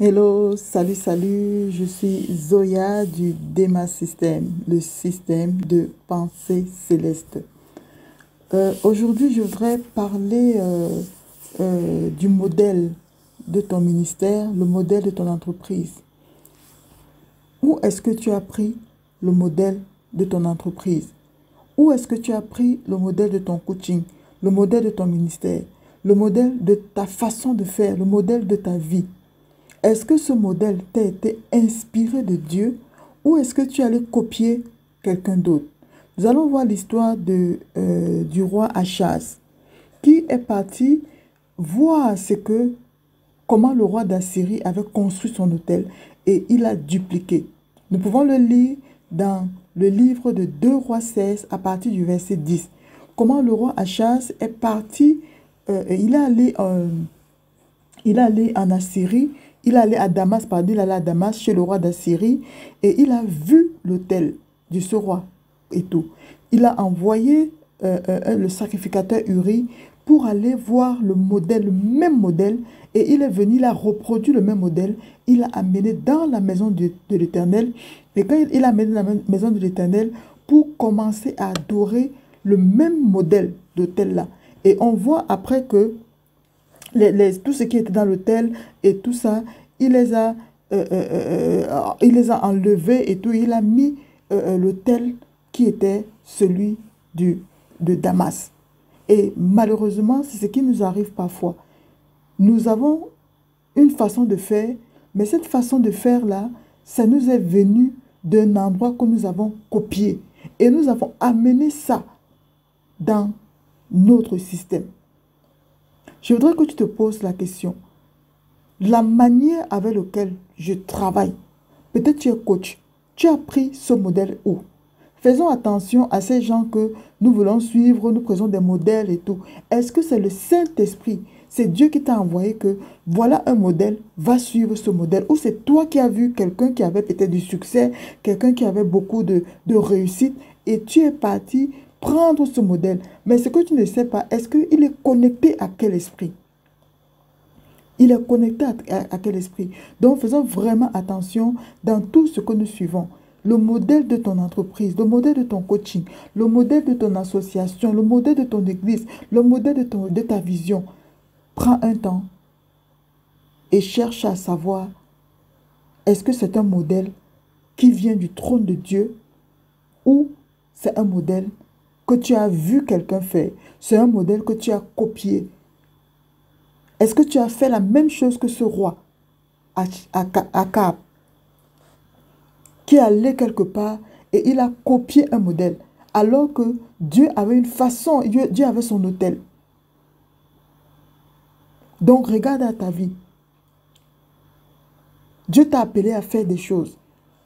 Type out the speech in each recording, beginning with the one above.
Hello, salut, salut, je suis Zoya du Dema System, le système de pensée céleste. Aujourd'hui, je voudrais parler du modèle de ton ministère, le modèle de ton entreprise. Où est-ce que tu as pris le modèle de ton entreprise? Où est-ce que tu as pris le modèle de ton coaching, le modèle de ton ministère, le modèle de ta façon de faire, le modèle de ta vie? Est-ce que ce modèle t'a été inspiré de Dieu ou est-ce que tu allais copier quelqu'un d'autre? Nous allons voir l'histoire du roi Achaz qui est parti voir comment le roi d'Assyrie avait construit son hôtel et il a dupliqué. Nous pouvons le lire dans le livre de 2 Rois 16 à partir du verset 10. Comment le roi Achaz est parti, il est allé en Assyrie. Il allait à Damas, pardon, il allait à Damas chez le roi d'Assyrie et il a vu l'autel de ce roi et tout. Il a envoyé le sacrificateur Uri pour aller voir le modèle, le même modèle, et il est venu, il a reproduit le même modèle, il l'a amené dans la maison de l'Éternel. Et quand il l'a amené dans la maison de l'Éternel pour commencer à adorer le même modèle d'autel-là. Et on voit après que tout ce qui était dans l'hôtel et tout ça, il les a enlevés et tout. Il a mis l'hôtel qui était celui de Damas. Et malheureusement, c'est ce qui nous arrive parfois. Nous avons une façon de faire, mais cette façon de faire-là, ça nous est venu d'un endroit que nous avons copié. Et nous avons amené ça dans notre système. Je voudrais que tu te poses la question. La manière avec laquelle je travaille, peut-être tu es coach, tu as pris ce modèle où? Faisons attention à ces gens que nous voulons suivre, nous prenons des modèles et tout. Est-ce que c'est le Saint-Esprit, c'est Dieu qui t'a envoyé que voilà un modèle, va suivre ce modèle? Ou c'est toi qui as vu quelqu'un qui avait peut-être du succès, quelqu'un qui avait beaucoup de réussite et tu es parti prendre ce modèle. Mais ce que tu ne sais pas, est-ce qu'il est connecté à quel esprit? Il est connecté à quel esprit? Donc, faisons vraiment attention dans tout ce que nous suivons. Le modèle de ton entreprise, le modèle de ton coaching, le modèle de ton association, le modèle de ton église, le modèle de ta vision. Prends un temps et cherche à savoir, est-ce que c'est un modèle qui vient du trône de Dieu ou c'est un modèle que tu as vu quelqu'un faire? C'est un modèle que tu as copié. Est-ce que tu as fait la même chose que ce roi, Akab, qui allait quelque part et il a copié un modèle, alors que Dieu avait une façon, Dieu avait son autel. Donc regarde à ta vie. Dieu t'a appelé à faire des choses.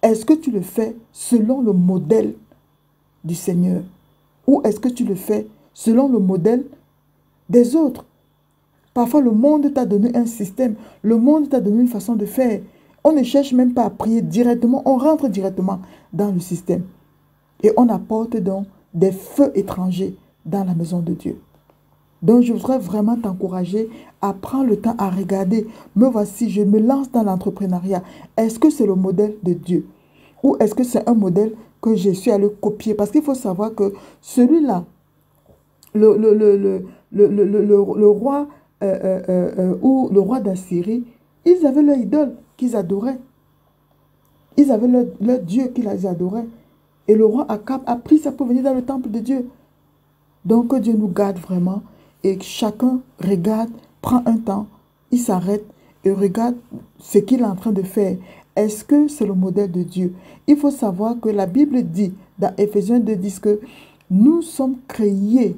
Est-ce que tu le fais selon le modèle du Seigneur? Ou est-ce que tu le fais selon le modèle des autres? Parfois, le monde t'a donné un système. Le monde t'a donné une façon de faire. On ne cherche même pas à prier directement. On rentre directement dans le système. Et on apporte donc des feux étrangers dans la maison de Dieu. Donc, je voudrais vraiment t'encourager à prendre le temps à regarder. Me voici, je me lance dans l'entrepreneuriat. Est-ce que c'est le modèle de Dieu? Ou est-ce que c'est un modèle que je suis allé copier? Parce qu'il faut savoir que celui-là, le roi ou le roi d'Assyrie, ils avaient leur idole qu'ils adoraient. Ils avaient leur Dieu qu'ils adoraient. Et le roi Akab a pris ça pour venir dans le temple de Dieu. Donc que Dieu nous garde vraiment et que chacun regarde, prend un temps, il s'arrête et regarde ce qu'il est en train de faire. Est-ce que c'est le modèle de Dieu? Il faut savoir que la Bible dit, dans Éphésiens 2, dit que nous sommes créés,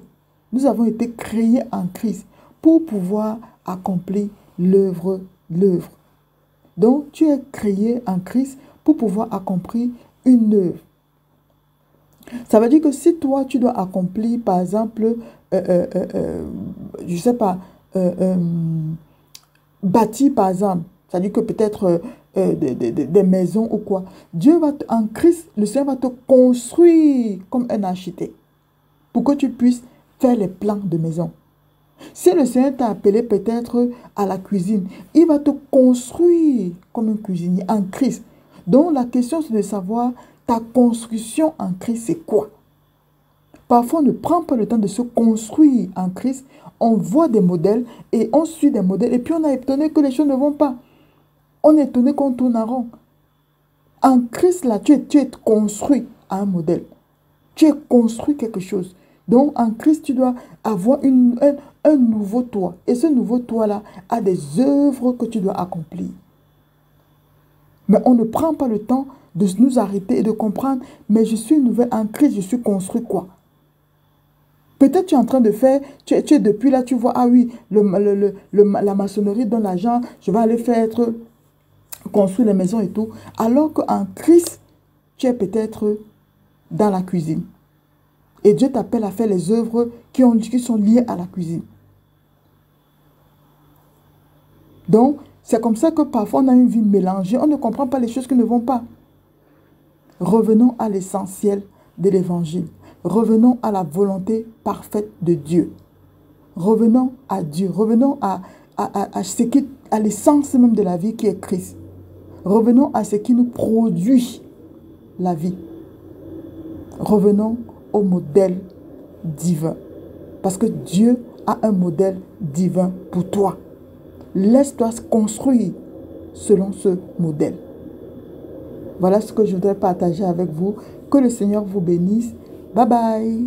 nous avons été créés en Christ pour pouvoir accomplir l'œuvre. Donc, tu es créé en Christ pour pouvoir accomplir une œuvre. Ça veut dire que si toi, tu dois accomplir, par exemple, je ne sais pas, bâtir, par exemple, ça veut dire que peut-être des maisons ou quoi. Dieu va, en Christ, le Seigneur va te construire comme un architecte pour que tu puisses faire les plans de maison. Si le Seigneur t'a appelé peut-être à la cuisine, il va te construire comme un cuisinier en Christ. Donc la question c'est de savoir ta construction en Christ c'est quoi? Parfois on ne prend pas le temps de se construire en Christ. On voit des modèles et on suit des modèles et puis on est étonné que les choses ne vont pas. On est étonné qu'on tourne en rond. En Christ là, tu es construit à un modèle. Tu es construit quelque chose. Donc, en Christ, tu dois avoir un nouveau toi. Et ce nouveau toi-là a des œuvres que tu dois accomplir. Mais on ne prend pas le temps de nous arrêter et de comprendre, mais je suis nouvelle en Christ, je suis construit quoi? Peut-être tu es en train de faire, tu es depuis là, tu vois, ah oui, la maçonnerie donne l'argent, je vais aller faire construire les maisons et tout. Alors qu'en Christ, tu es peut-être dans la cuisine. Et Dieu t'appelle à faire les œuvres qui sont liées à la cuisine. Donc, c'est comme ça que parfois on a une vie mélangée. On ne comprend pas les choses qui ne vont pas. Revenons à l'essentiel de l'évangile. Revenons à la volonté parfaite de Dieu. Revenons à Dieu. Revenons à l'essence même de la vie qui est Christ. Revenons à ce qui nous produit la vie. Revenons au modèle divin. Parce que Dieu a un modèle divin pour toi. Laisse-toi construire selon ce modèle. Voilà ce que je voudrais partager avec vous. Que le Seigneur vous bénisse. Bye bye.